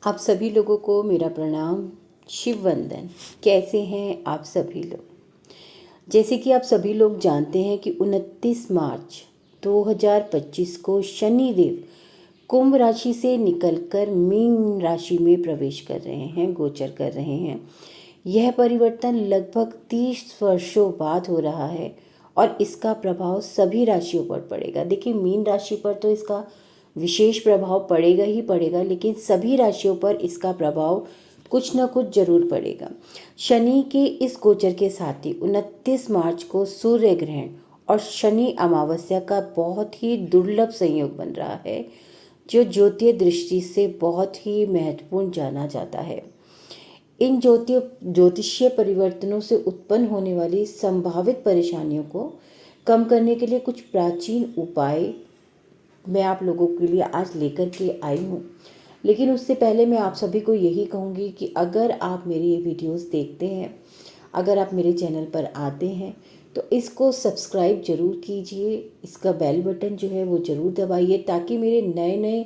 आप सभी लोगों को मेरा प्रणाम, शिव वंदन। कैसे हैं आप सभी लोग? जैसे कि आप सभी लोग जानते हैं कि 29 मार्च 2025 को शनिदेव कुंभ राशि से निकलकर मीन राशि में प्रवेश कर रहे हैं, गोचर कर रहे हैं। यह परिवर्तन लगभग 30 वर्षों बाद हो रहा है और इसका प्रभाव सभी राशियों पर पड़ेगा। देखिए, मीन राशि पर तो इसका विशेष प्रभाव पड़ेगा ही पड़ेगा, लेकिन सभी राशियों पर इसका प्रभाव कुछ न कुछ जरूर पड़ेगा। शनि के इस गोचर के साथ ही 29 मार्च को सूर्य ग्रहण और शनि अमावस्या का बहुत ही दुर्लभ संयोग बन रहा है, जो ज्योतिष दृष्टि से बहुत ही महत्वपूर्ण जाना जाता है। इन ज्योतिषीय परिवर्तनों से उत्पन्न होने वाली संभावित परेशानियों को कम करने के लिए कुछ प्राचीन उपाय मैं आप लोगों के लिए आज लेकर के आई हूँ। लेकिन उससे पहले मैं आप सभी को यही कहूँगी कि अगर आप मेरी ये वीडियोस देखते हैं, अगर आप मेरे चैनल पर आते हैं, तो इसको सब्सक्राइब ज़रूर कीजिए। इसका बेल बटन जो है वो ज़रूर दबाइए, ताकि मेरे नए नए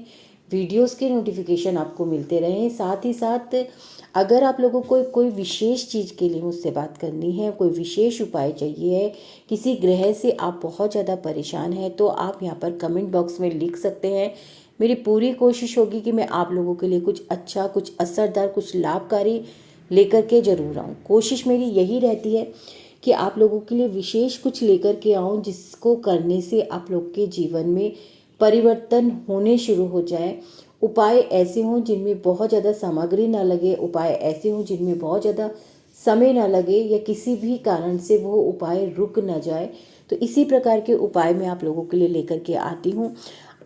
वीडियोस के नोटिफिकेशन आपको मिलते रहें। साथ ही साथ अगर आप लोगों को कोई विशेष चीज़ के लिए मुझसे बात करनी है, कोई विशेष उपाय चाहिए है, किसी ग्रह से आप बहुत ज़्यादा परेशान हैं, तो आप यहाँ पर कमेंट बॉक्स में लिख सकते हैं। मेरी पूरी कोशिश होगी कि मैं आप लोगों के लिए कुछ अच्छा, कुछ असरदार, कुछ लाभकारी लेकर के ज़रूर आऊँ। कोशिश मेरी यही रहती है कि आप लोगों के लिए विशेष कुछ लेकर के आऊँ, जिसको करने से आप लोग के जीवन में परिवर्तन होने शुरू हो जाए। उपाय ऐसे हों जिनमें बहुत ज़्यादा सामग्री ना लगे, उपाय ऐसे हों जिनमें बहुत ज़्यादा समय ना लगे, या किसी भी कारण से वो उपाय रुक ना जाए। तो इसी प्रकार के उपाय मैं आप लोगों के लिए लेकर के आती हूँ।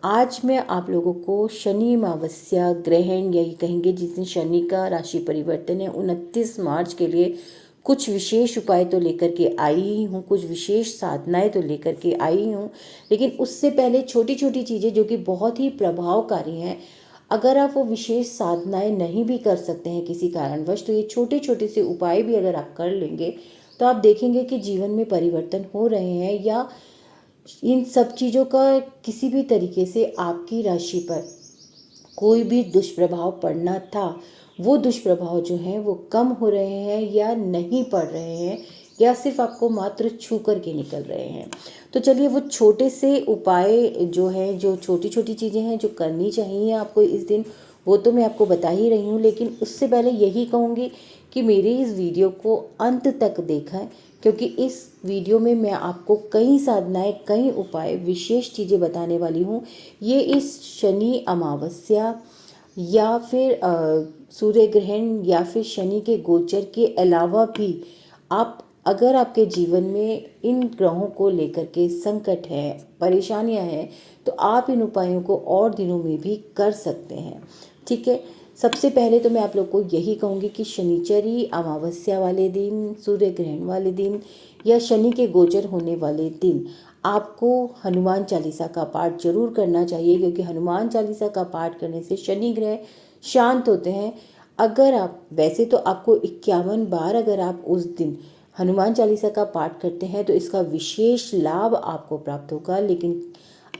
आज मैं आप लोगों को शनि अमावस्या ग्रहण, यही कहेंगे जिस दिन शनि का राशि परिवर्तन है, 29 मार्च के लिए कुछ विशेष उपाय तो लेकर के आई ही हूँ, कुछ विशेष साधनाएं तो लेकर के आई हूँ। लेकिन उससे पहले छोटी छोटी चीज़ें जो कि बहुत ही प्रभावकारी हैं, अगर आप वो विशेष साधनाएं नहीं भी कर सकते हैं किसी कारणवश, तो ये छोटे छोटे से उपाय भी अगर आप कर लेंगे, तो आप देखेंगे कि जीवन में परिवर्तन हो रहे हैं, या इन सब चीज़ों का किसी भी तरीके से आपकी राशि पर कोई भी दुष्प्रभाव पड़ना था, वो दुष्प्रभाव जो हैं वो कम हो रहे हैं या नहीं पड़ रहे हैं, या सिर्फ आपको मात्र छू कर के निकल रहे हैं। तो चलिए, वो छोटे से उपाय जो हैं, जो छोटी छोटी चीज़ें हैं जो करनी चाहिए आपको इस दिन, वो तो मैं आपको बता ही रही हूँ। लेकिन उससे पहले यही कहूँगी कि मेरी इस वीडियो को अंत तक देखें, क्योंकि इस वीडियो में मैं आपको कई साधनाएं, कई उपाय, विशेष चीज़ें बताने वाली हूँ। ये इस शनि अमावस्या या फिर सूर्य ग्रहण या फिर शनि के गोचर के अलावा भी, आप अगर आपके जीवन में इन ग्रहों को लेकर के संकट है, परेशानियां हैं, तो आप इन उपायों को और दिनों में भी कर सकते हैं। ठीक है। सबसे पहले तो मैं आप लोग को यही कहूँगी कि शनिचरी अमावस्या वाले दिन, सूर्य ग्रहण वाले दिन या शनि के गोचर होने वाले दिन आपको हनुमान चालीसा का पाठ जरूर करना चाहिए, क्योंकि हनुमान चालीसा का पाठ करने से शनि ग्रह शांत होते हैं। अगर आप, वैसे तो आपको 51 बार अगर आप उस दिन हनुमान चालीसा का पाठ करते हैं तो इसका विशेष लाभ आपको प्राप्त होगा। लेकिन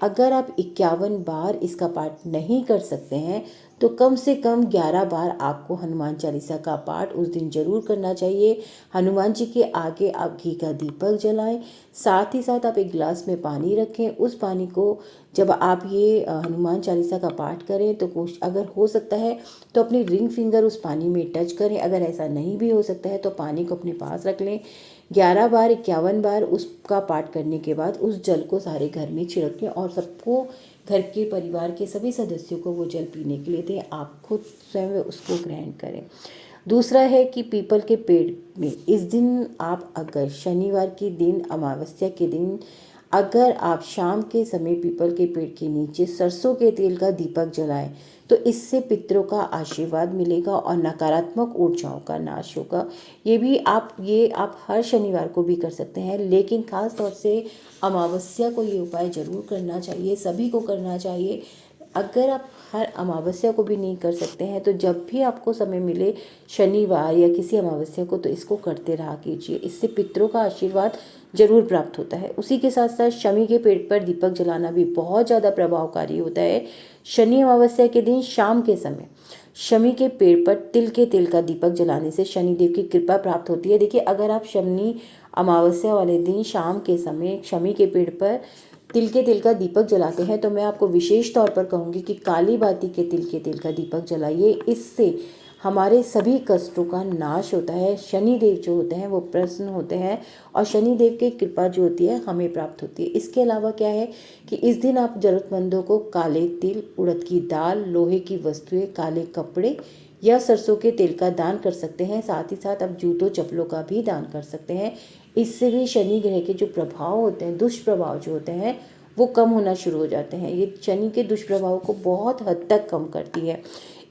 अगर आप 51 बार इसका पाठ नहीं कर सकते हैं, तो कम से कम 11 बार आपको हनुमान चालीसा का पाठ उस दिन जरूर करना चाहिए। हनुमान जी के आगे आप घी का दीपक जलाएं, साथ ही साथ आप एक गिलास में पानी रखें। उस पानी को जब आप ये हनुमान चालीसा का पाठ करें, तो अगर हो सकता है तो अपनी रिंग फिंगर उस पानी में टच करें। अगर ऐसा नहीं भी हो सकता है तो पानी को अपने पास रख लें। 11 बार, 51 बार उसका पाठ करने के बाद उस जल को सारे घर में छिड़कें और सबको, घर के परिवार के सभी सदस्यों को वो जल पीने के लिए दें। आप खुद स्वयं उसको ग्रहण करें। दूसरा है कि पीपल के पेड़ में इस दिन आप, अगर शनिवार के दिन, अमावस्या के दिन, अगर आप शाम के समय पीपल के पेड़ के नीचे सरसों के तेल का दीपक जलाएं, तो इससे पितरों का आशीर्वाद मिलेगा और नकारात्मक ऊर्जाओं का नाश होगा। ये आप हर शनिवार को भी कर सकते हैं, लेकिन खास तौर से अमावस्या को ये उपाय जरूर करना चाहिए, सभी को करना चाहिए। अगर आप हर अमावस्या को भी नहीं कर सकते हैं, तो जब भी आपको समय मिले, शनिवार या किसी अमावस्या को, तो इसको करते रहा कीजिए। इससे पितरों का आशीर्वाद जरूर प्राप्त होता है। उसी के साथ साथ शमी के पेड़ पर दीपक जलाना भी बहुत ज़्यादा प्रभावकारी होता है। शनि अमावस्या के दिन शाम के समय, शमी के पेड़ पर तिल के तेल का दीपक जलाने से शनिदेव की कृपा प्राप्त होती है। देखिए, अगर आप शनि अमावस्या वाले दिन शाम के समय शमी के पेड़ पर तिल के तेल का दीपक जलाते हैं तो मैं आपको विशेष तौर पर कहूँगी कि काली बाती के तिल के तेल का दीपक जलाइए। इससे हमारे सभी कष्टों का नाश होता है। शनिदेव जो होते हैं वो प्रसन्न होते हैं और शनिदेव की कृपा जो होती है हमें प्राप्त होती है। इसके अलावा क्या है कि इस दिन आप ज़रूरतमंदों को काले तिल, उड़द की दाल, लोहे की वस्तुएं, काले कपड़े या सरसों के तेल का दान कर सकते हैं। साथ ही साथ आप जूतों चप्पलों का भी दान कर सकते हैं। इससे भी शनि ग्रह के जो प्रभाव होते हैं, दुष्प्रभाव जो होते हैं, वो कम होना शुरू हो जाते हैं। ये शनि के दुष्प्रभाव को बहुत हद तक कम करती है।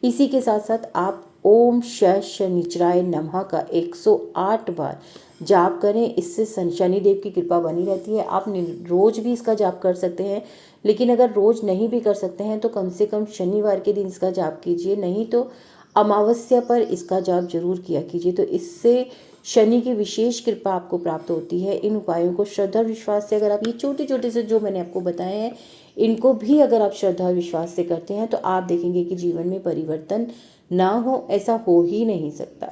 इसी के साथ साथ आप ओम शनिचराय नमः का 108 बार जाप करें। इससे शनिदेव की कृपा बनी रहती है। आप रोज भी इसका जाप कर सकते हैं, लेकिन अगर रोज नहीं भी कर सकते हैं तो कम से कम शनिवार के दिन इसका जाप कीजिए, नहीं तो अमावस्या पर इसका जाप जरूर किया कीजिए। तो इससे शनि की विशेष कृपा आपको प्राप्त होती है। इन उपायों को श्रद्धा विश्वास से अगर आप ये छोटे छोटे से जो मैंने आपको बताए हैं इनको भी अगर आप श्रद्धा विश्वास से करते हैं तो आप देखेंगे कि जीवन में परिवर्तन ना हो, ऐसा हो ही नहीं सकता।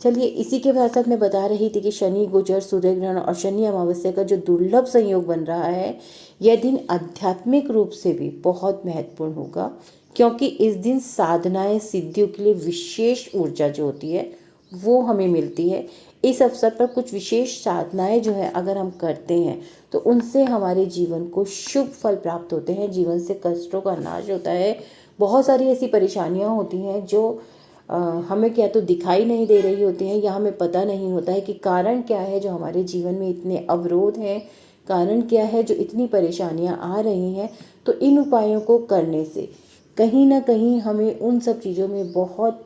चलिए, इसी के साथ साथ मैं बता रही थी कि शनि गोचर, सूर्य ग्रहण और शनि अमावस्या का जो दुर्लभ संयोग बन रहा है, यह दिन आध्यात्मिक रूप से भी बहुत महत्वपूर्ण होगा, क्योंकि इस दिन साधनाएं सिद्धियों के लिए विशेष ऊर्जा जो होती है वो हमें मिलती है। इस अवसर पर कुछ विशेष साधनाएं जो है अगर हम करते हैं तो उनसे हमारे जीवन को शुभ फल प्राप्त होते हैं, जीवन से कष्टों का नाश होता है। बहुत सारी ऐसी परेशानियां होती हैं जो हमें क्या तो दिखाई नहीं दे रही होती हैं या हमें पता नहीं होता है कि कारण क्या है जो हमारे जीवन में इतने अवरोध हैं, कारण क्या है जो इतनी परेशानियां आ रही हैं। तो इन उपायों को करने से कहीं ना कहीं हमें उन सब चीज़ों में बहुत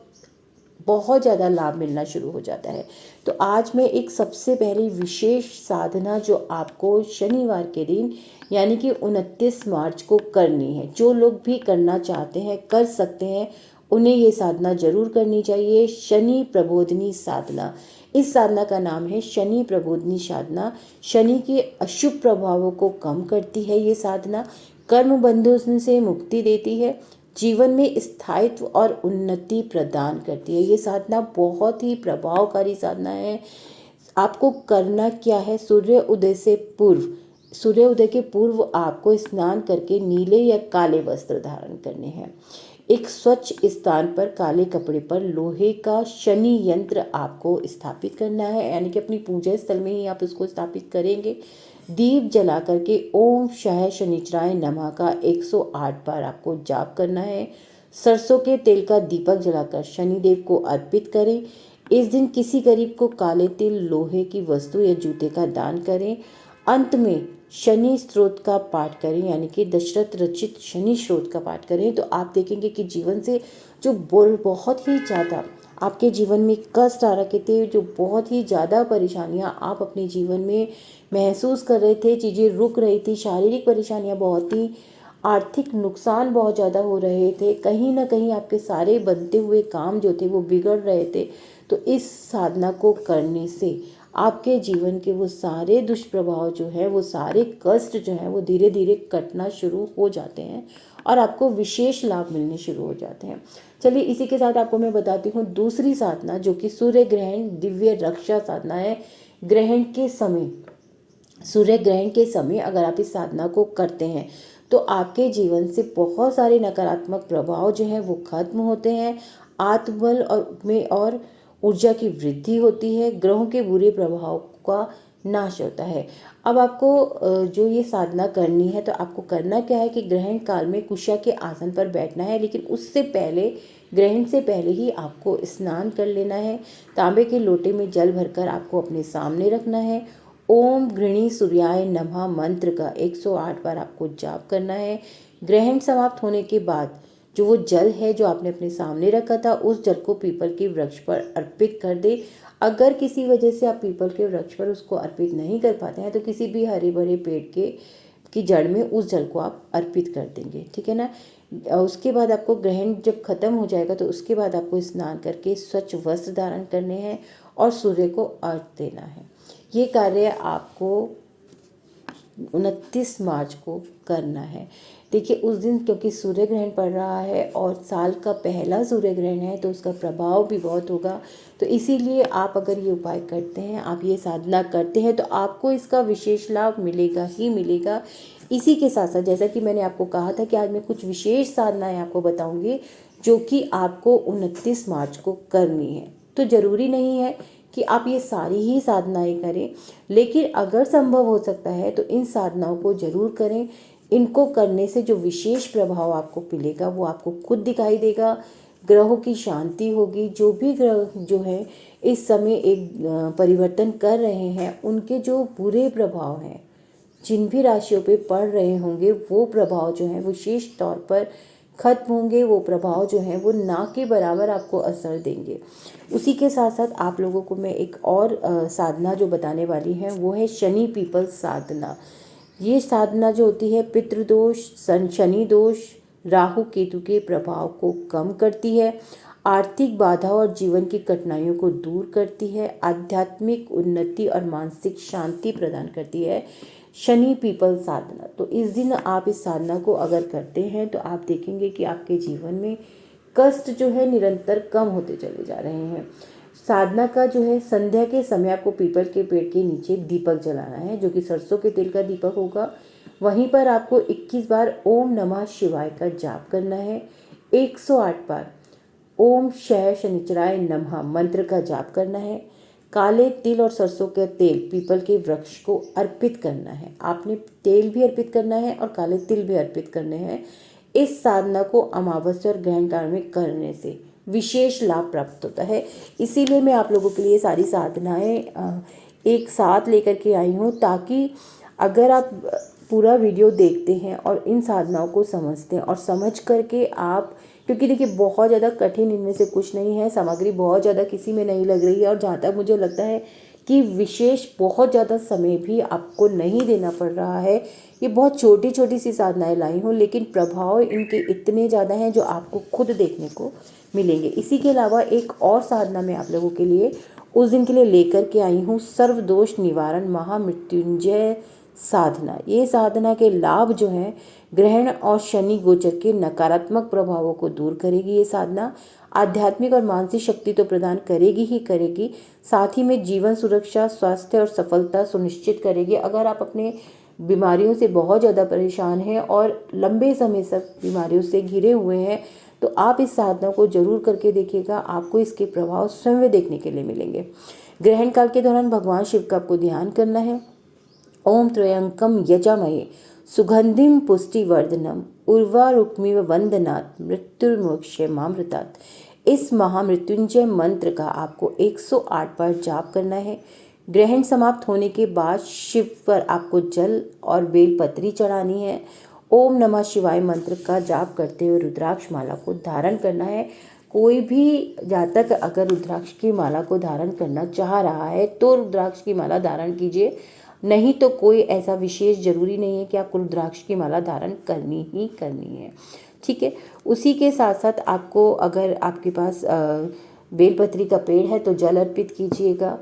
बहुत ज़्यादा लाभ मिलना शुरू हो जाता है। तो आज मैं एक सबसे पहली विशेष साधना जो आपको शनिवार के दिन यानी कि 29 मार्च को करनी है, जो लोग भी करना चाहते हैं कर सकते हैं, उन्हें ये साधना जरूर करनी चाहिए। शनि प्रबोधिनी साधना, इस साधना का नाम है शनि प्रबोधिनी साधना। शनि के अशुभ प्रभावों को कम करती है ये साधना, कर्म बंधन से मुक्ति देती है, जीवन में स्थायित्व और उन्नति प्रदान करती है। ये साधना बहुत ही प्रभावकारी साधना है। आपको करना क्या है, सूर्य उदय के पूर्व आपको स्नान करके नीले या काले वस्त्र धारण करने हैं। एक स्वच्छ स्थान पर काले कपड़े पर लोहे का शनि यंत्र आपको स्थापित करना है, यानी कि अपनी पूजा स्थल में ही आप उसको स्थापित करेंगे। दीप जला करके ओम शनिचराय नमः का 108 बार आपको जाप करना है। सरसों के तेल का दीपक जलाकर शनिदेव को अर्पित करें। इस दिन किसी गरीब को काले तिल, लोहे की वस्तु या जूते का दान करें। अंत में शनि स्त्रोत का पाठ करें, यानी कि दशरथ रचित शनि स्त्रोत का पाठ करें। तो आप देखेंगे कि जीवन से जो बहुत ही ज़्यादा आपके जीवन में कष्ट आ रखे थे, जो बहुत ही ज़्यादा परेशानियां आप अपने जीवन में महसूस कर रहे थे, चीज़ें रुक रही थी, शारीरिक परेशानियां बहुत थी, आर्थिक नुकसान बहुत ज़्यादा हो रहे थे, कहीं ना कहीं आपके सारे बनते हुए काम जो थे वो बिगड़ रहे थे। तो इस साधना को करने से आपके जीवन के वो सारे दुष्प्रभाव जो है, वो सारे कष्ट जो है वो धीरे धीरे कटना शुरू हो जाते हैं और आपको विशेष लाभ मिलने शुरू हो जाते हैं। चलिए, इसी के साथ आपको मैं बताती हूँ दूसरी साधना, जो कि सूर्य ग्रहण दिव्य रक्षा साधना है। ग्रहण के समय, सूर्य ग्रहण के समय अगर आप इस साधना को करते हैं तो आपके जीवन से बहुत सारे नकारात्मक प्रभाव जो हैं वो खत्म होते हैं। आत्मबल और ऊर्जा की वृद्धि होती है, ग्रहों के बुरे प्रभाव का नाश होता है। अब आपको जो ये साधना करनी है तो आपको करना क्या है कि ग्रहण काल में कुशा के आसन पर बैठना है, लेकिन उससे पहले, ग्रहण से पहले ही आपको स्नान कर लेना है। तांबे के लोटे में जल भरकर आपको अपने सामने रखना है। ओम गृणी सूर्याय नमः मंत्र का 108 बार आपको जाप करना है। ग्रहण समाप्त होने के बाद जो वो जल है जो आपने अपने सामने रखा था, उस जल को पीपल के वृक्ष पर अर्पित कर दे। अगर किसी वजह से आप पीपल के वृक्ष पर उसको अर्पित नहीं कर पाते हैं तो किसी भी हरे भरे पेड़ की जड़ में उस जल को आप अर्पित कर देंगे, ठीक है ना। उसके बाद आपको ग्रहण जब खत्म हो जाएगा तो उसके बाद आपको स्नान करके स्वच्छ वस्त्र धारण करने हैं और सूर्य को अर्घ्य देना है। ये कार्य आपको 29 मार्च को करना है। देखिए उस दिन क्योंकि सूर्य ग्रहण पड़ रहा है और साल का पहला सूर्य ग्रहण है तो उसका प्रभाव भी बहुत होगा। तो इसीलिए आप अगर ये उपाय करते हैं, आप ये साधना करते हैं तो आपको इसका विशेष लाभ मिलेगा ही मिलेगा। इसी के साथ साथ जैसा कि मैंने आपको कहा था कि आज मैं कुछ विशेष साधनाएं आपको बताऊंगी जो कि आपको 29 मार्च को करनी है। तो ज़रूरी नहीं है कि आप ये सारी ही साधनाएं करें, लेकिन अगर संभव हो सकता है तो इन साधनाओं को ज़रूर करें। इनको करने से जो विशेष प्रभाव आपको मिलेगा वो आपको खुद दिखाई देगा। ग्रहों की शांति होगी। जो भी ग्रह जो है इस समय एक परिवर्तन कर रहे हैं, उनके जो बुरे प्रभाव हैं जिन भी राशियों पे पड़ रहे होंगे वो प्रभाव जो है विशेष तौर पर खत्म होंगे। वो प्रभाव जो है वो ना के बराबर आपको असर देंगे। उसी के साथ साथ आप लोगों को मैं एक और साधना जो बताने वाली है वो है शनि पीपल साधना। ये साधना जो होती है पितृदोष, शनि दोष, राहु केतु के प्रभाव को कम करती है, आर्थिक बाधा और जीवन की कठिनाइयों को दूर करती है, आध्यात्मिक उन्नति और मानसिक शांति प्रदान करती है। शनि पीपल साधना, तो इस दिन आप इस साधना को अगर करते हैं तो आप देखेंगे कि आपके जीवन में कष्ट जो है निरंतर कम होते चले जा रहे हैं। साधना का जो है संध्या के समय आपको पीपल के पेड़ के नीचे दीपक जलाना है जो कि सरसों के तेल का दीपक होगा। वहीं पर आपको 21 बार ओम नमः शिवाय का जाप करना है। 108 बार ओम शय शनिचराय नमः मंत्र का जाप करना है। काले तिल और सरसों का तेल पीपल के वृक्ष को अर्पित करना है। आपने तेल भी अर्पित करना है और काले तिल भी अर्पित करने हैं। इस साधना को अमावस्या और ग्रहण काल में करने से विशेष लाभ प्राप्त होता है। इसीलिए मैं आप लोगों के लिए सारी साधनाएं एक साथ लेकर के आई हूँ, ताकि अगर आप पूरा वीडियो देखते हैं और इन साधनाओं को समझते हैं और समझ करके आप, क्योंकि देखिए बहुत ज़्यादा कठिन इनमें से कुछ नहीं है, सामग्री बहुत ज़्यादा किसी में नहीं लग रही है और जहाँ तक मुझे लगता है कि विशेष बहुत ज़्यादा समय भी आपको नहीं देना पड़ रहा है। ये बहुत छोटी छोटी सी साधनाएं लाई हूँ, लेकिन प्रभाव इनके इतने ज़्यादा हैं जो आपको खुद देखने को मिलेंगे। इसी के अलावा एक और साधना मैं आप लोगों के लिए उस दिन के लिए लेकर के आई हूँ, सर्वदोष निवारण महामृत्युंजय साधना। ये साधना के लाभ जो हैं ग्रहण और शनि गोचर के नकारात्मक प्रभावों को दूर करेगी। ये साधना आध्यात्मिक और मानसिक शक्ति तो प्रदान करेगी ही करेगी, साथ ही में जीवन सुरक्षा, स्वास्थ्य और सफलता सुनिश्चित करेगी। अगर आप अपने बीमारियों से बहुत ज़्यादा परेशान हैं और लंबे समय तक बीमारियों से घिरे हुए हैं तो आप इस साधना को जरूर करके देखिएगा। आपको इसके प्रभाव स्वयं देखने के लिए मिलेंगे। ग्रहण काल के दौरान भगवान शिव का आपको ध्यान करना है। ओम त्रयंकम यजामहे सुगंधिम पुष्टिवर्धनम उर्वारुक्मिव वंदनात् मृत्युर्मोक्ष मामृतात्। इस महामृत्युंजय मंत्र का आपको 108 बार जाप करना है। ग्रहण समाप्त होने के बाद शिव पर आपको जल और बेलपत्री चढ़ानी है। ओम नमः शिवाय मंत्र का जाप करते हुए रुद्राक्ष माला को धारण करना है। कोई भी जातक अगर रुद्राक्ष की माला को धारण करना चाह रहा है तो रुद्राक्ष की माला धारण कीजिए, नहीं तो कोई ऐसा विशेष जरूरी नहीं है कि आपको रुद्राक्ष की माला धारण करनी ही करनी है। ठीक है। उसी के साथ साथ आपको, अगर आपके पास बेलपत्री का पेड़ है तो जल अर्पित कीजिएगा।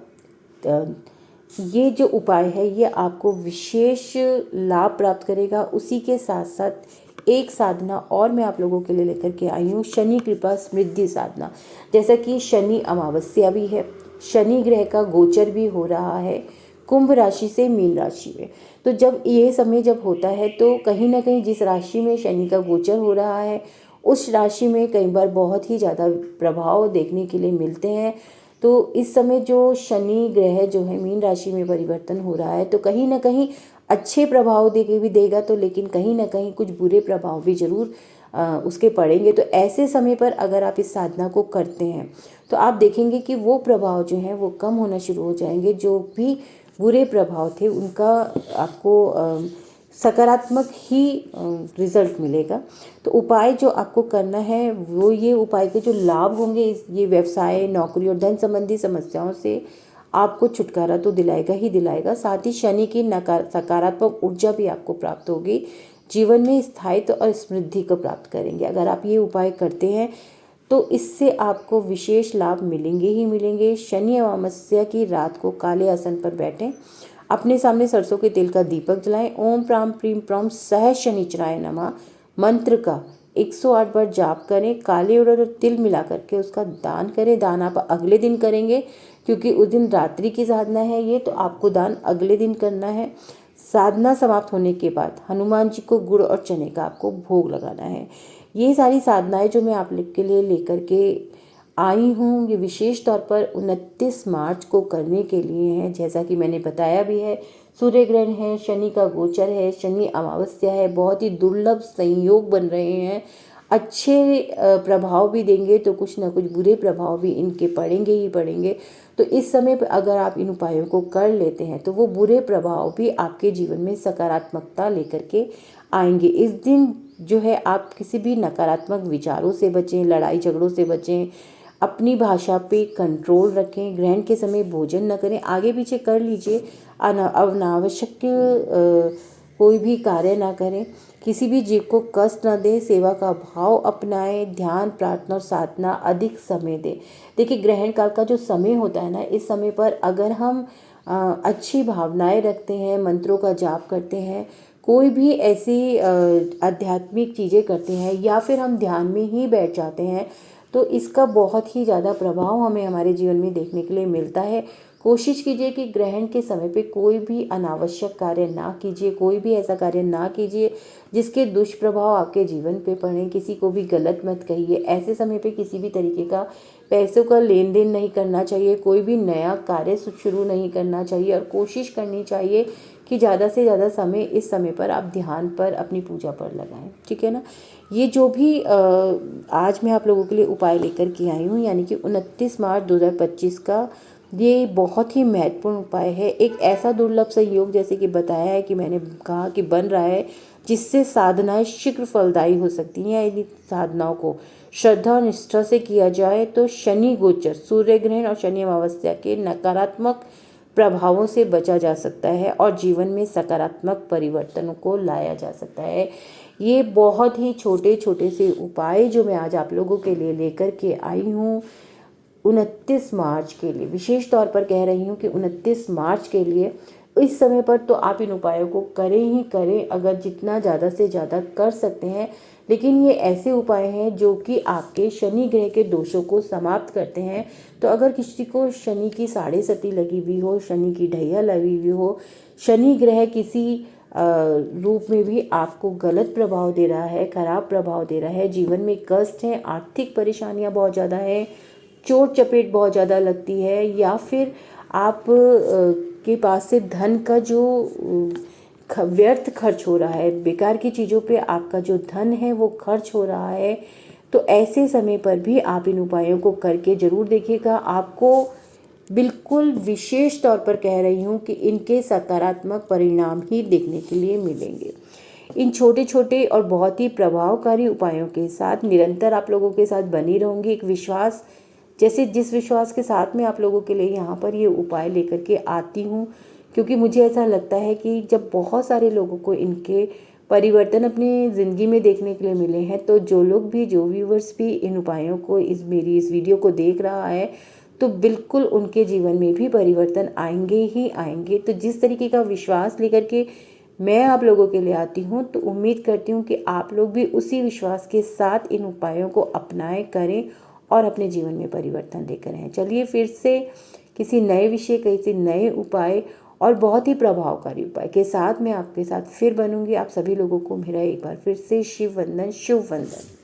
ये जो उपाय है ये आपको विशेष लाभ प्राप्त करेगा। उसी के साथ साथ एक साधना और मैं आप लोगों के लिए लेकर के आई हूँ, शनि कृपा समृद्धि साधना। जैसा कि शनि अमावस्या भी है, शनि ग्रह का गोचर भी हो रहा है कुंभ राशि से मीन राशि में। तो जब ये समय जब होता है तो कहीं ना कहीं जिस राशि में शनि का गोचर हो रहा है उस राशि में कई बार बहुत ही ज़्यादा प्रभाव देखने के लिए मिलते हैं। तो इस समय जो शनि ग्रह जो है मीन राशि में परिवर्तन हो रहा है तो कहीं ना कहीं अच्छे प्रभाव देके भी देगा, तो लेकिन कहीं ना कहीं कुछ बुरे प्रभाव भी जरूर उसके पड़ेंगे। तो ऐसे समय पर अगर आप इस साधना को करते हैं तो आप देखेंगे कि वो प्रभाव जो हैं वो कम होना शुरू हो जाएंगे। जो भी बुरे प्रभाव थे उनका आपको सकारात्मक ही रिजल्ट मिलेगा। तो उपाय जो आपको करना है वो ये उपाय के जो लाभ होंगे ये व्यवसाय, नौकरी और धन संबंधी समस्याओं से आपको छुटकारा तो दिलाएगा ही दिलाएगा, साथ ही शनि की सकारात्मक ऊर्जा भी आपको प्राप्त होगी। जीवन में स्थायित्व और समृद्धि को प्राप्त करेंगे। अगर आप ये उपाय करते हैं तो इससे आपको विशेष लाभ मिलेंगे ही मिलेंगे। शनि अमावस्या की रात को काले आसन पर बैठें, अपने सामने सरसों के तेल का दीपक जलाएं। ओम प्राम प्रीम प्रम सह शनिचराय नमः मंत्र का 108 बार जाप करें, काले उड़द और तिल मिला करके उसका दान करें। दान आप अगले दिन करेंगे क्योंकि उस दिन रात्रि की साधना है ये, तो आपको दान अगले दिन करना है। साधना समाप्त होने के बाद हनुमान जी को गुड़ और चने का आपको भोग लगाना है। ये सारी साधनाएं जो मैं आप लोग के लिए लेकर के आई हूँ, ये विशेष तौर पर 29 मार्च को करने के लिए हैं। जैसा कि मैंने बताया भी है, सूर्य ग्रहण है, शनि का गोचर है, शनि अमावस्या है, बहुत ही दुर्लभ संयोग बन रहे हैं। अच्छे प्रभाव भी देंगे तो कुछ ना कुछ बुरे प्रभाव भी इनके पड़ेंगे ही पड़ेंगे। तो इस समय पर अगर आप इन उपायों को कर लेते हैं तो वो बुरे प्रभाव भी आपके जीवन में सकारात्मकता लेकर के आएंगे। इस दिन जो है आप किसी भी नकारात्मक विचारों से बचें, लड़ाई झगड़ों से बचें, अपनी भाषा पे कंट्रोल रखें, ग्रहण के समय भोजन न करें, आगे पीछे कर लीजिए, अनावश्यक कोई भी कार्य ना करें, किसी भी जीव को कष्ट न दें, सेवा का भाव अपनाएं, ध्यान, प्रार्थना और साधना अधिक समय दें। देखिए, ग्रहण काल का जो समय होता है ना, इस समय पर अगर हम अच्छी भावनाएं रखते हैं, मंत्रों का जाप करते हैं, कोई भी ऐसी आध्यात्मिक चीज़ें करते हैं या फिर हम ध्यान में ही बैठ जाते हैं, तो इसका बहुत ही ज़्यादा प्रभाव हमें हमारे जीवन में देखने के लिए मिलता है। कोशिश कीजिए कि ग्रहण के समय पे कोई भी अनावश्यक कार्य ना कीजिए, कोई भी ऐसा कार्य ना कीजिए जिसके दुष्प्रभाव आपके जीवन पे पड़े। किसी को भी गलत मत कहिए। ऐसे समय पे किसी भी तरीके का पैसों का लेन देन नहीं करना चाहिए, कोई भी नया कार्य शुरू नहीं करना चाहिए और कोशिश करनी चाहिए कि ज़्यादा से ज़्यादा समय इस समय पर आप ध्यान पर, अपनी पूजा पर लगाएं। ठीक है ना। ये जो भी आज मैं आप लोगों के लिए उपाय लेकर के आई हूँ, यानी कि 29 मार्च 2025 का ये बहुत ही महत्वपूर्ण उपाय है। एक ऐसा दुर्लभ संयोग, जैसे कि बताया है कि मैंने कहा कि बन रहा है, जिससे साधनाएं शीघ्र फलदायी हो सकती हैं। यदि साधनाओं को श्रद्धा और निष्ठा से किया जाए तो शनि गोचर, सूर्य ग्रहण और शनि अमावस्या के नकारात्मक प्रभावों से बचा जा सकता है और जीवन में सकारात्मक परिवर्तनों को लाया जा सकता है। ये बहुत ही छोटे छोटे से उपाय जो मैं आज आप लोगों के लिए लेकर के आई हूँ 29 मार्च के लिए, विशेष तौर पर कह रही हूँ कि 29 मार्च के लिए इस समय पर तो आप इन उपायों को करें ही करें, अगर जितना ज़्यादा से ज़्यादा कर सकते हैं। लेकिन ये ऐसे उपाय हैं जो कि आपके शनि ग्रह के दोषों को समाप्त करते हैं। तो अगर किसी को शनि की साढ़े सती लगी हुई हो, शनि की ढैया लगी हुई हो, शनि ग्रह किसी रूप में भी आपको गलत प्रभाव दे रहा है, खराब प्रभाव दे रहा है, जीवन में कष्ट है, आर्थिक परेशानियां बहुत ज़्यादा है, चोट चपेट बहुत ज़्यादा लगती है, या फिर आप के पास से धन का जो व्यर्थ खर्च हो रहा है, बेकार की चीज़ों पे आपका जो धन है वो खर्च हो रहा है, तो ऐसे समय पर भी आप इन उपायों को करके ज़रूर देखिएगा। आपको बिल्कुल विशेष तौर पर कह रही हूँ कि इनके सकारात्मक परिणाम ही देखने के लिए मिलेंगे। इन छोटे छोटे और बहुत ही प्रभावकारी उपायों के साथ निरंतर आप लोगों के साथ बनी रहूँगी। एक विश्वास, जैसे जिस विश्वास के साथ में आप लोगों के लिए यहाँ पर ये उपाय लेकर के आती हूँ, क्योंकि मुझे ऐसा लगता है कि जब बहुत सारे लोगों को इनके परिवर्तन अपनी ज़िंदगी में देखने के लिए मिले हैं, तो जो लोग भी, जो व्यूवर्स भी इन उपायों को, मेरी इस वीडियो को देख रहा है, तो बिल्कुल उनके जीवन में भी परिवर्तन आएंगे ही आएंगे। तो जिस तरीके का विश्वास लेकर के मैं आप लोगों के लिए आती हूँ, तो उम्मीद करती हूँ कि आप लोग भी उसी विश्वास के साथ इन उपायों को अपनाएं, करें और अपने जीवन में परिवर्तन लेकर आएं। चलिए फिर से किसी नए विषय, किसी नए उपाय और बहुत ही प्रभावकारी उपाय के साथ मैं आपके साथ फिर बनूंगी। आप सभी लोगों को मेरा एक बार फिर से शिव वंदन, शुभ वंदन।